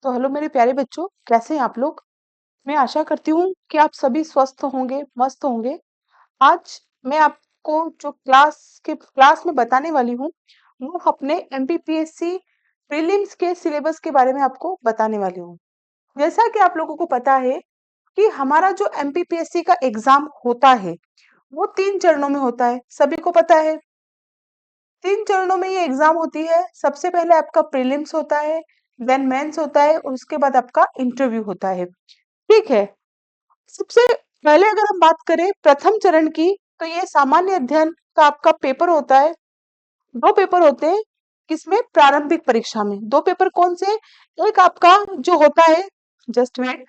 तो हेलो मेरे प्यारे बच्चों, कैसे हैं आप लोग। मैं आशा करती हूँ कि आप सभी स्वस्थ होंगे, मस्त होंगे। आज मैं आपको जो क्लास में बताने वाली हूँ वो अपने एमपीपीएससी प्रीलिम्स के सिलेबस के बारे में आपको बताने वाली हूँ। जैसा कि आप लोगों को पता है कि हमारा जो एमपीपीएससी का एग्जाम होता है वो 3 चरणों में होता है, सभी को पता है। 3 चरणों में ये एग्जाम होती है। सबसे पहले आपका प्रीलिम्स होता है, देन मेंस होता है और उसके बाद आपका इंटरव्यू होता है। ठीक है। सबसे पहले अगर हम बात करें प्रथम चरण की, तो ये सामान्य अध्ययन का आपका पेपर होता है। 2 पेपर होते हैं किसमें, प्रारंभिक परीक्षा में। 2 पेपर कौन से, एक आपका जो होता है, जस्ट वेट,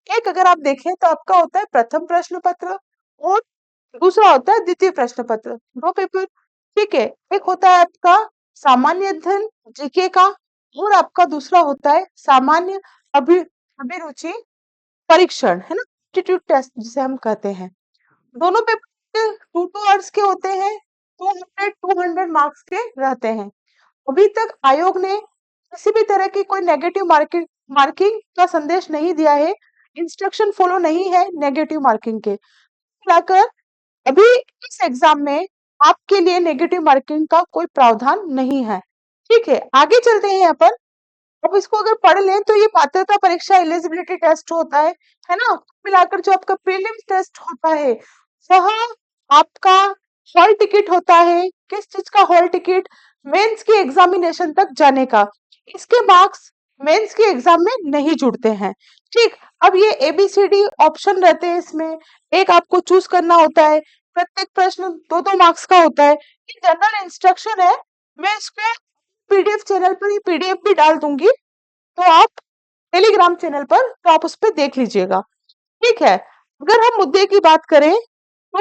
एक अगर आप देखें तो आपका होता है प्रथम प्रश्न पत्र और दूसरा होता है द्वितीय प्रश्न पत्र। 2 पेपर, ठीक है। एक होता है आपका सामान्य अध्ययन जीके का और आपका दूसरा होता है सामान्य अभिरुचि परीक्षण, है ना, एप्टीट्यूड टेस्ट जिसे हम कहते हैं। दोनों पेपर 2 2 आवर्स के होते हैं, 200 मार्क्स के रहते हैं। अभी तक आयोग ने किसी भी तरह की कोई नेगेटिव मार्किंग का संदेश नहीं दिया है, इंस्ट्रक्शन फॉलो नहीं है नेगेटिव मार्किंग के। मिलाकर अभी इस एग्जाम में आपके लिए नेगेटिव मार्किंग का कोई प्रावधान नहीं है। ठीक है, आगे चलते हैं अपन। अब इसको अगर पढ़ लें तो ये पात्रता परीक्षा एलिजिबिलिटी टेस्ट होता है ना। मिलाकर जो आपका प्रीलिम्स टेस्ट होता है वह आपका हॉल टिकट होता है। किस चीज का हॉल टिकट, मेंस की एग्जामिनेशन तक जाने का। इसके मार्क्स मेंस के एग्जाम में नहीं जुड़ते हैं। ठीक, अब ये एबीसीडी ऑप्शन रहते हैं, इसमें एक आपको चूज करना होता है। प्रत्येक प्रश्न 2 2 मार्क्स का होता है। ये जनरल इंस्ट्रक्शन है। मैं इसको पीडीएफ चैनल पर ही पीडीएफ भी डाल दूंगी, तो आप टेलीग्राम चैनल पर तो आप उस पर देख लीजिएगा। ठीक है, अगर हम मुद्दे की बात करें तो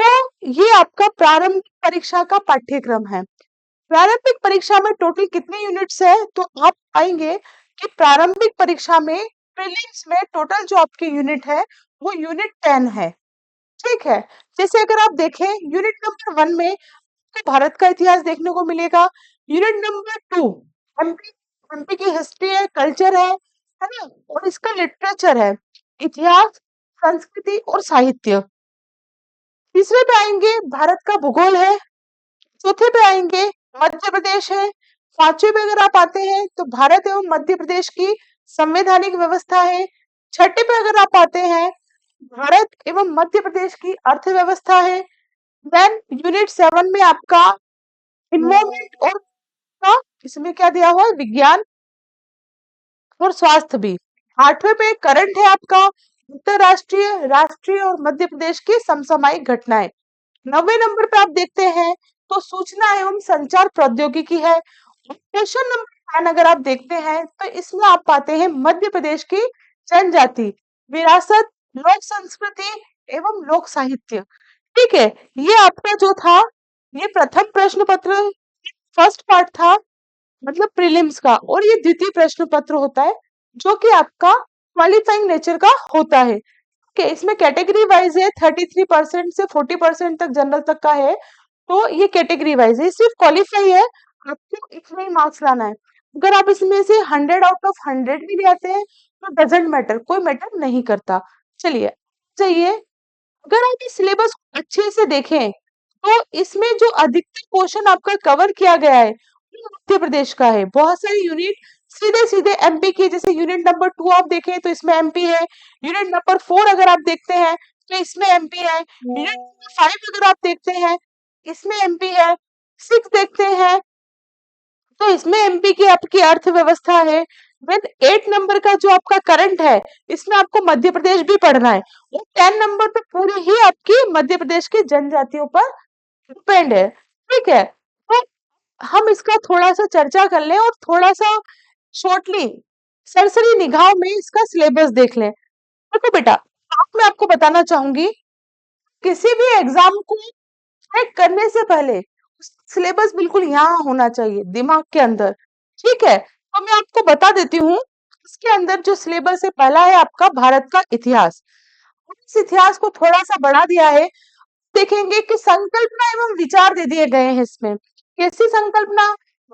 ये आपका प्रारंभिक परीक्षा का पाठ्यक्रम है। प्रारंभिक परीक्षा में टोटल कितने यूनिट्स है, तो आप पाएंगे कि प्रारंभिक परीक्षा में प्रीलिम्स में टोटल जो आपके यूनिट है वो यूनिट 10 है। ठीक है, जैसे अगर आप देखें यूनिट नंबर 1 में आपको भारत का इतिहास देखने को मिलेगा। यूनिट नंबर 2 एमपी एमपी की हिस्ट्री है, कल्चर है ना, और इसका लिटरेचर है, इतिहास, संस्कृति और साहित्य। तीसरे पे आएंगे भारत का भूगोल है। चौथे पे आएंगे मध्य प्रदेश है। पांचवे पे अगर आप आते हैं तो भारत एवं मध्य प्रदेश की संवैधानिक व्यवस्था है। छठे पे अगर आप आते हैं भारत एवं मध्य प्रदेश की अर्थव्यवस्था है। देन यूनिट 7 में आपका इन्वायरमेंट और का इसमें क्या दिया हुआ है, विज्ञान और स्वास्थ्य भी। आठवें पे करंट है आपका अंतरराष्ट्रीय, राष्ट्रीय और मध्य प्रदेश की समसामयिक घटनाएं। 9वें नंबर पे आप देखते हैं तो सूचना एवं संचार प्रौद्योगिकी है। क्वेश्चन नंबर 10 अगर आप देखते हैं तो इसमें आप पाते हैं मध्य प्रदेश की जनजाति, विरासत, लोक संस्कृति एवं लोक साहित्य। ठीक है, ये आपका जो था ये प्रथम प्रश्न पत्र फर्स्ट पार्ट था, मतलब प्रीलिम्स का, और ये द्वितीय प्रश्न पत्र होता है जो कि आपका क्वालिफाइंग नेचर का होता है। कि इसमें कैटेगरी वाइज है, 33% से 40% तक जनरल तक का है। तो ये कैटेगरी वाइज है, सिर्फ क्वालिफाई है, आपको इतने ही मार्क्स लाना है। अगर आप इसमें से 100 आउट ऑफ 100 भी ले आते हैं तो डजेंट मैटर, कोई मैटर नहीं करता। चलिए चाहिए, अगर आप इस सिलेबस को अच्छे से देखें तो इसमें जो अधिकतर क्वेश्चन आपका कवर किया गया है वो मध्य प्रदेश का है। बहुत सारी यूनिट सीधे सीधे एमपी की, जैसे यूनिट नंबर 2 आप देखें तो इसमें एमपी है। यूनिट नंबर 4 अगर आप देखते हैं तो इसमें एमपी है। यूनिट नंबर 5 अगर आप देखते हैं इसमें एमपी है। 6 देखते हैं तो इसमें एमपी की आपकी अर्थव्यवस्था है। विद 8 नंबर का जो आपका करंट है इसमें आपको मध्य प्रदेश भी पढ़ना है। और 10 नंबर पे पूरी ही आपकी मध्य प्रदेश की जनजातियों पर डिपेंड है। ठीक है, तो हम इसका थोड़ा सा चर्चा कर लें और थोड़ा सा शॉर्टली सरसरी निगाह में इसका सिलेबस देख लें। देखो बेटा, अब मैं आपको बताना चाहूंगी किसी भी एग्जाम को चेक करने से पहले सिलेबस बिल्कुल यहाँ होना चाहिए दिमाग के अंदर। ठीक है, तो मैं आपको बता देती हूँ इसके अंदर जो सिलेबस है। पहला है आपका भारत का इतिहास। इस इतिहास को थोड़ा सा बढ़ा दिया है। देखेंगे कि संकल्पना एवं विचार दे दिए गए हैं इसमें। कैसी संकल्पना,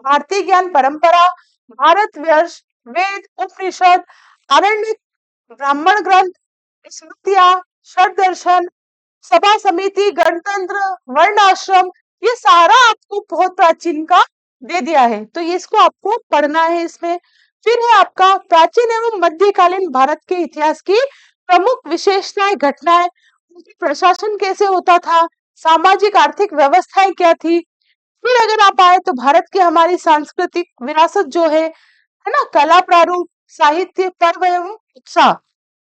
भारतीय ज्ञान परंपरा, भारतवर्ष, वेद, उपनिषद, आरण्यक, ब्राह्मण ग्रंथ, स्मृतियां, षड्दर्शन, सभा समिति, गणतंत्र, वर्ण आश्रम, ये सारा आपको बहुत प्राचीन का दे दिया है, तो ये इसको आपको पढ़ना है इसमें। फिर है आपका प्राचीन एवं मध्यकालीन भारत के इतिहास की प्रमुख विशेषताएं, घटनाएं, उनकी प्रशासन कैसे होता था, सामाजिक आर्थिक व्यवस्थाएं क्या थी। फिर अगर आप आए तो भारत की हमारी सांस्कृतिक विरासत जो है ना, कला प्रारूप, साहित्य, पर्व एवं उत्साह।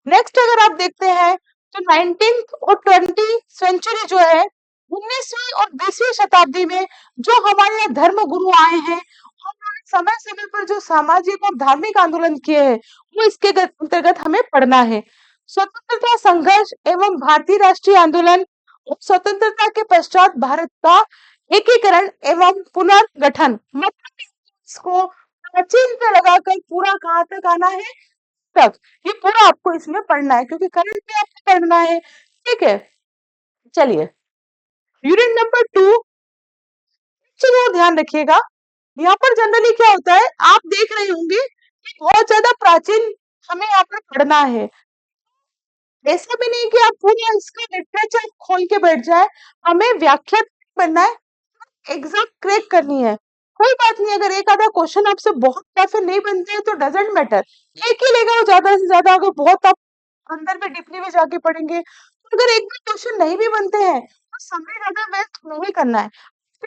नेक्स्ट अगर आप देखते हैं तो 19th और 20 सेंचुरी जो है, 19वीं और 20वीं शताब्दी में जो हमारे यहाँ धर्म गुरु आए हैं, उन्होंने समय समय पर जो सामाजिक और धार्मिक आंदोलन किए हैं, वो इसके अंतर्गत हमें पढ़ना है। स्वतंत्रता संघर्ष एवं भारतीय राष्ट्रीय आंदोलन, और स्वतंत्रता के पश्चात भारत का एकीकरण एवं पुनर्गठन, मतलब इसको प्राचीन से लगाकर पूरा कहाँ तक आना है तक, ये पूरा आपको इसमें पढ़ना है, क्योंकि करंट में आपको पढ़ना है। ठीक है, चलिए यूनिट नंबर 2, चलो ध्यान रखिएगा। यहाँ पर जनरली क्या होता है, आप देख रहे होंगे कि बहुत ज्यादा प्राचीन हमें यहाँ पर पढ़ना है। ऐसा भी नहीं कि आप पूरा इसका लिटरेचर खोल के बैठ जाए, हमें व्याख्या बनना है, एग्जाम क्रैक करनी है। कोई बात नहीं, अगर एक आधा क्वेश्चन आपसे बहुत टफ नहीं बनते हैं तो डजेंट मैटर, एक ही लेगा वो ज्यादा से ज्यादा। अगर बहुत आप अंदर में डीपली में जाके पढ़ेंगे, तो अगर एक भी क्वेश्चन नहीं भी बनते हैं तो समय ज्यादा वेस्ट नहीं करना है।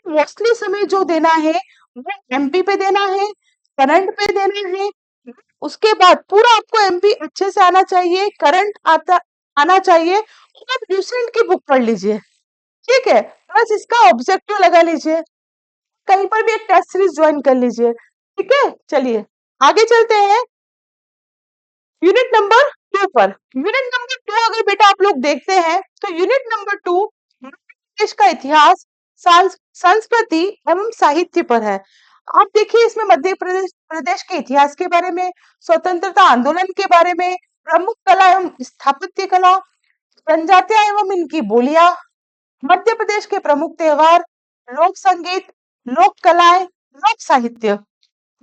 मोस्टली समय जो देना है वो एमपी पे देना है, करंट पे देना है। उसके बाद पूरा आपको एमपी अच्छे से आना चाहिए, करंट आता आना चाहिए, और आप न्यूसेंट की बुक पढ़ लीजिए। ठीक है, बस इसका ऑब्जेक्टिव लगा लीजिए, कहीं पर भी एक टेस्ट सीरीज ज्वाइन कर लीजिए। ठीक है, चलिए आगे चलते हैं यूनिट नंबर 2 पर। यूनिट नंबर 2 अगर बेटा आप लोग देखते हैं तो यूनिट नंबर 2 मध्य प्रदेश का इतिहास, संस्कृति एवं साहित्य पर है। आप देखिए इसमें मध्य प्रदेश प्रदेश के इतिहास के बारे में, स्वतंत्रता आंदोलन के बारे में, प्रमुख कला एवं स्थापत्य कला, जनजातियां एवं इनकी बोलियां, मध्य प्रदेश के प्रमुख त्योहार, लोक संगीत, लोक कलाएं, लोक साहित्य,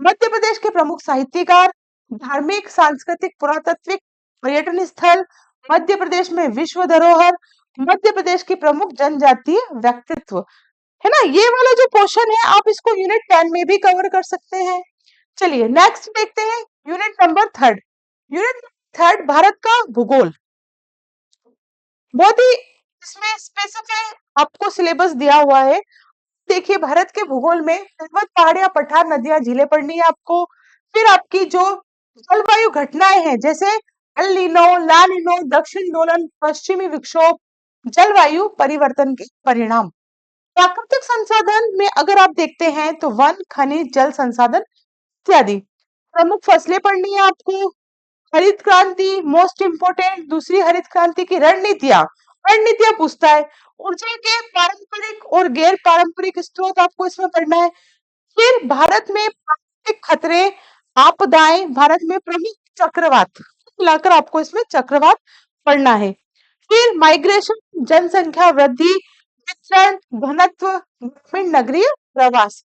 मध्य प्रदेश के प्रमुख साहित्यकार, धार्मिक, सांस्कृतिक, पुरातात्विक, पर्यटन स्थल, मध्य प्रदेश में विश्व धरोहर, मध्य प्रदेश की प्रमुख जनजातीय व्यक्तित्व। है ना, ये वाला जो पोर्शन है आप इसको यूनिट 10 में भी कवर कर सकते हैं। चलिए नेक्स्ट देखते हैं यूनिट नंबर 3। यूनिट 3 भारत का भूगोल, बहुत ही इसमें स्पेसिफिक आपको सिलेबस दिया हुआ है। देखिए भारत के भूगोल में पर्वत, पहाड़ियां, पठार, नदियां, झीलें पढ़नी है आपको। फिर आपकी जो जलवायु घटनाएं हैं जैसे एल नीनो, ला नीनो, दक्षिण दोलन, पश्चिमी विक्षोभ, जलवायु परिवर्तन के परिणाम। प्राकृतिक संसाधन में अगर आप देखते हैं तो वन, खनिज, जल संसाधन इत्यादि। प्रमुख फसलें पढ़नी है आपको। हरित क्रांति मोस्ट इंपोर्टेंट, दूसरी हरित क्रांति की रणनीतियां, रणनीतियां पूछता है। ऊर्जा के पारंपरिक और गैर पारंपरिक स्रोत आपको इसमें पढ़ना है। फिर भारत में प्राकृतिक खतरे, आपदाएं, भारत में प्रमुख चक्रवात, मिलाकर आपको इसमें चक्रवात पढ़ना है। फिर माइग्रेशन, जनसंख्या वृद्धि, वितरण, घनत्व, ग्रामीण नगरीय प्रवास।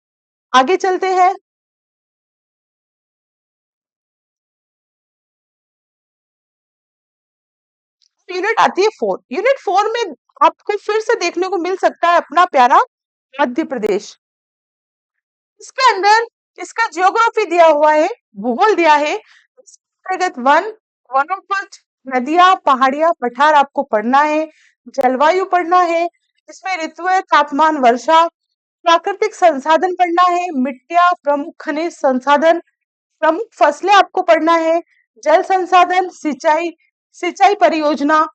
आगे चलते हैं यूनिट आती है 4। यूनिट 4 में आपको फिर से देखने को मिल सकता है अपना प्यारा मध्य प्रदेश। इसके अंदर इसका जियोग्राफी दिया हुआ है, भूगोल दिया है। इसके अंतर्गत वन, वनोपज, नदियां, पहाड़ियां, पठार आपको पढ़ना है। जलवायु पढ़ना है, इसमें ऋतुएं, तापमान, वर्षा, प्राकृतिक संसाधन पढ़ना है, मिट्टियां, प्रमुख खनिज संसाधन, प्रमुख फसलें आपको पढ़ना है, जल संसाधन, सिंचाई, सिंचाई परियोजना,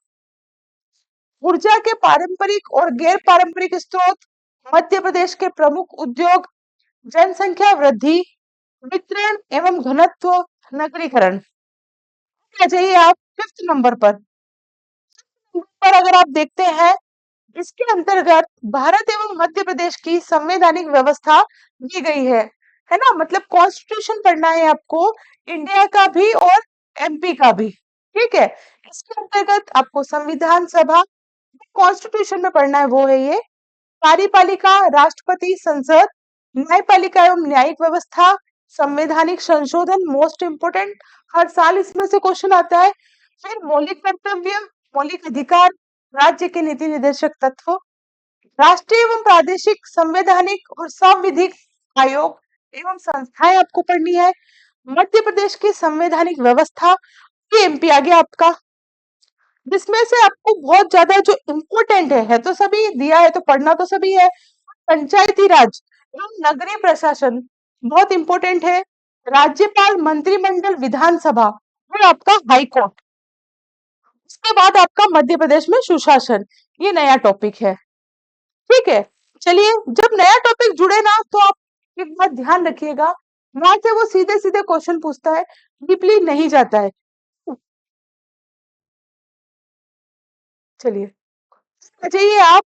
ऊर्जा के पारंपरिक और गैर पारंपरिक स्रोत, मध्य प्रदेश के प्रमुख उद्योग, जनसंख्या वृद्धि, वितरण एवं घनत्व, नगरीकरण। आ जाइए आप 5th नंबर पर। पर अगर आप देखते हैं इसके अंतर्गत भारत एवं मध्य प्रदेश की संवैधानिक व्यवस्था दी गई है ना, मतलब कॉन्स्टिट्यूशन पढ़ना है आपको, इंडिया का भी और एमपी का भी। ठीक है, इसके अंतर्गत आपको संविधान सभा, कॉन्स्टिट्यूशन में पढ़ना है वो है ये, कार्यपालिका, राष्ट्रपति, संसद, न्यायपालिका एवं न्यायिक व्यवस्था, संवैधानिक संशोधन मोस्ट इम्पोर्टेंट, हर साल इसमें से क्वेश्चन आता है। फिर मौलिक कर्तव्य, मौलिक अधिकार, राज्य के नीति निर्देशक तत्व, राष्ट्रीय एवं प्रादेशिक संवैधानिक और संविधिक आयोग एवं संस्थाएं आपको पढ़नी है। मध्य प्रदेश की संवैधानिक व्यवस्था, ये एमपी आ गया आपका, जिसमें से आपको बहुत ज्यादा जो इम्पोर्टेंट है तो सभी दिया है तो पढ़ना तो सभी है। पंचायती राज एवं नगरीय प्रशासन बहुत इंपॉर्टेंट है। राज्यपाल, मंत्रिमंडल, विधानसभा और आपका हाई कोर्ट। उसके बाद आपका मध्य प्रदेश में सुशासन, ये नया टॉपिक है। ठीक है, चलिए, जब नया टॉपिक जुड़े ना तो आप एक बात ध्यान रखिएगा, वहां से वो सीधे सीधे क्वेश्चन पूछता है, डीपली नहीं जाता है। चलिए, आ जाइए आप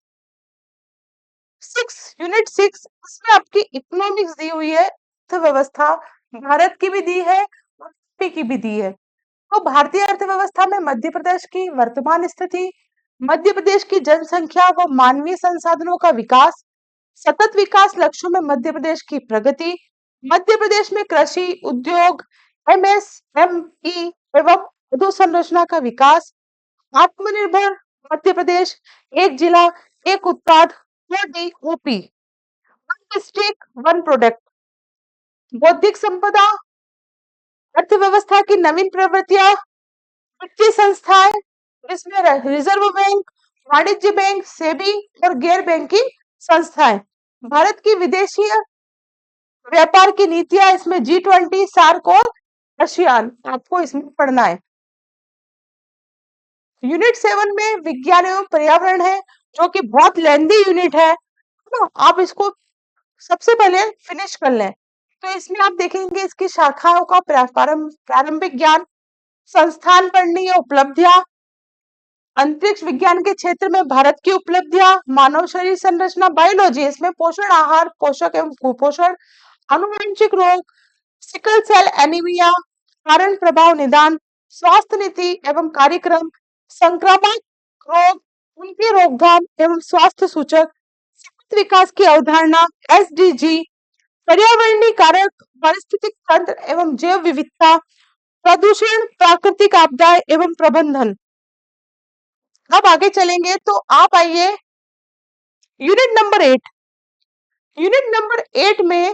यूनिट 6, इसमें आपकी इकोनॉमिक्स दी हुई है, अर्थव्यवस्था भारत की भी दी है और यूपी की भी दी है। तो भारतीय अर्थव्यवस्था में मध्य प्रदेश की वर्तमान स्थिति, मध्य प्रदेश की जनसंख्या व मानवीय संसाधनों का विकास, सतत विकास लक्ष्यों में मध्य प्रदेश की प्रगति, मध्य प्रदेश में कृषि, उद्योग, एमएसएमई एवं अधोसंरचना का विकास, आत्मनिर्भर मध्य प्रदेश, एक जिला एक उत्पाद, ODOP, one district one product, बौद्धिक संपदा, अर्थव्यवस्था की नवीन प्रवृत्तियां, वित्तीय संस्थाएं जिसमें रिजर्व बैंक, वाणिज्य बैंक, सेबी और गैर बैंकिंग संस्थाएं, भारत की विदेशी व्यापार की नीतियां, इसमें G20, सार्क और आसियान आपको इसमें पढ़ना है। यूनिट 7 में विज्ञान एवं पर्यावरण है, जो कि बहुत लेंदी यूनिट है ना, आप इसको सबसे पहले फिनिश कर लें। तो इसमें आप देखेंगे इसकी शाखाओं का प्रारंभिक ज्ञान, संस्थान पढ़नी है, उपलब्धियां, अंतरिक्ष विज्ञान के क्षेत्र में भारत की उपलब्धियां, मानव शरीर संरचना, बायोलॉजी, इसमें पोषण आहार, पोषक एवं कुपोषण, आनुवंशिक रोग, सिकल सेल एनीमिया, कारण प्रभाव निदान, स्वास्थ्य नीति एवं कार्यक्रम, संक्रामक रोग, उनकी रोकथाम एवं स्वास्थ्य सूचक, सतत विकास की अवधारणा, SDG, पर्यावरणीय कारक, पारिस्थितिक तंत्र एवं जैव विविधता, प्रदूषण, प्राकृतिक आपदाएं एवं प्रबंधन। अब आगे चलेंगे तो आप आइए यूनिट नंबर 8। यूनिट नंबर 8 में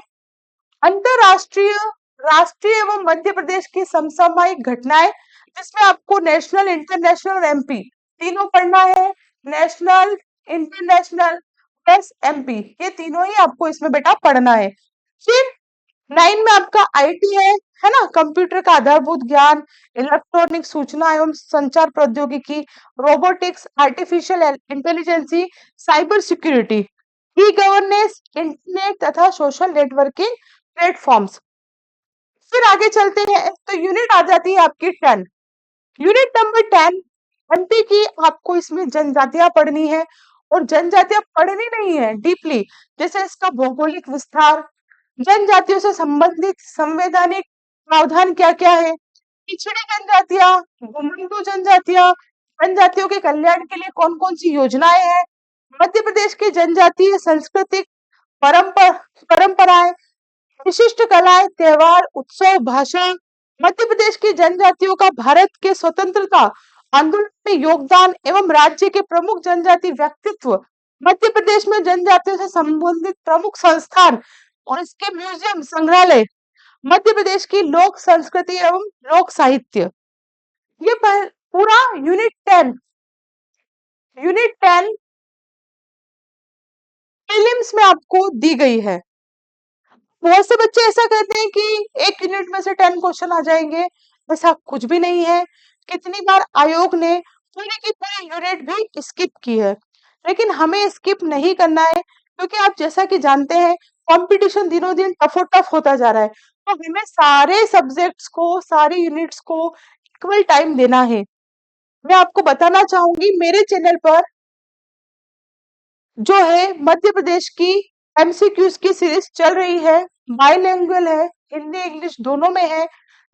अंतरराष्ट्रीय, राष्ट्रीय एवं मध्य प्रदेश की समसामयिक घटनाएं, जिसमें आपको नेशनल, इंटरनेशनल और एमपी तीनों पढ़ना है। नेशनल, इंटरनेशनल प्लस एमपी, ये तीनों ही आपको इसमें बेटा पढ़ना है। फिर 9 में आपका आईटी है ना, कंप्यूटर का आधारभूत ज्ञान, इलेक्ट्रॉनिक सूचना एवं संचार प्रौद्योगिकी, robotics, artificial intelligence, cyber security, e governance, internet तथा सोशल नेटवर्किंग प्लेटफॉर्म्स। फिर आगे चलते हैं तो यूनिट आ जाती है आपकी 10। यूनिट नंबर 10 एमपी की, आपको इसमें जनजातियां पढ़नी है, और जनजातियां पढ़नी नहीं है डीपली, जैसे इसका भौगोलिक विस्तार, जनजातियों से संबंधित संवैधानिक प्रावधान क्या क्या है, पिछड़ी जनजातियां, घुमंतू जनजातियां, जनजातियों के कल्याण के लिए कौन कौन सी योजनाएं हैं, मध्य प्रदेश की जनजातीय सांस्कृतिक परंपराएं, विशिष्ट कलाएं, त्योहार, उत्सव, भाषा, मध्य प्रदेश की जनजातियों का भारत के स्वतंत्रता आंदोलन में योगदान एवं राज्य के प्रमुख जनजाति व्यक्तित्व, मध्य प्रदेश में जनजातियों से संबंधित प्रमुख संस्थान और इसके म्यूजियम, संग्रहालय, मध्य प्रदेश की लोक संस्कृति एवं लोक साहित्य। ये पूरा यूनिट 10 प्रीलिम्स में आपको दी गई है। बहुत से बच्चे ऐसा कहते हैं कि एक यूनिट में से 10 क्वेश्चन आ जाएंगे, ऐसा कुछ भी नहीं है। कितनी बार आयोग ने पूरी की पूरी यूनिट भी स्किप की है, लेकिन हमें स्किप नहीं करना है, क्योंकि आप जैसा कि जानते हैं कंपटीशन दिनों दिन टफ और टफ होता जा रहा है, तो हमें सारे सब्जेक्ट्स को, सारी यूनिट्स को इक्वल टाइम देना है। मैं आपको बताना चाहूंगी, मेरे चैनल पर जो है मध्य प्रदेश की एमसीक्यूज की सीरीज चल रही है, बाइलिंगुअल है, हिंदी इंग्लिश दोनों में है,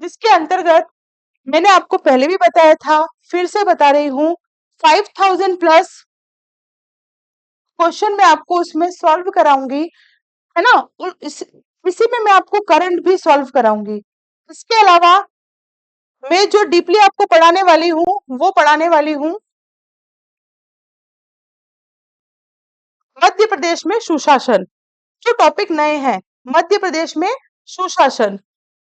जिसके अंतर्गत मैंने आपको पहले भी बताया था, फिर से बता रही हूँ, 5000 प्लस क्वेश्चन मैं आपको उसमें सॉल्व कराऊंगी, है ना। इसी में मैं आपको करंट भी सॉल्व कराऊंगी। इसके अलावा मैं जो डीपली आपको पढ़ाने वाली हूँ वो पढ़ाने वाली हूँ मध्य प्रदेश में सुशासन। जो टॉपिक नए हैं, मध्य प्रदेश में सुशासन।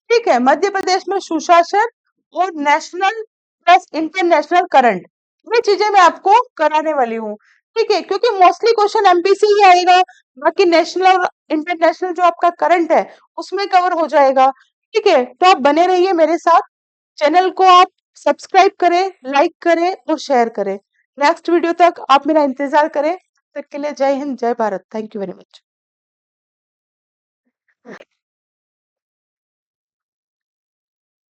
ठीक है, मध्य प्रदेश में सुशासन और नेशनल प्लस इंटरनेशनल करंट, ये चीजें मैं आपको कराने वाली हूँ। ठीक है, क्योंकि मोस्टली क्वेश्चन एमपी से ही आएगा, बाकी नेशनल और इंटरनेशनल जो आपका करंट है उसमें कवर हो जाएगा। ठीक है, तो आप बने रहिए मेरे साथ। चैनल को आप सब्सक्राइब करें, लाइक करें और शेयर करें। नेक्स्ट वीडियो तक आप मेरा इंतजार करें। तब तक के लिए जय हिंद, जय Bharat. Thank you very much.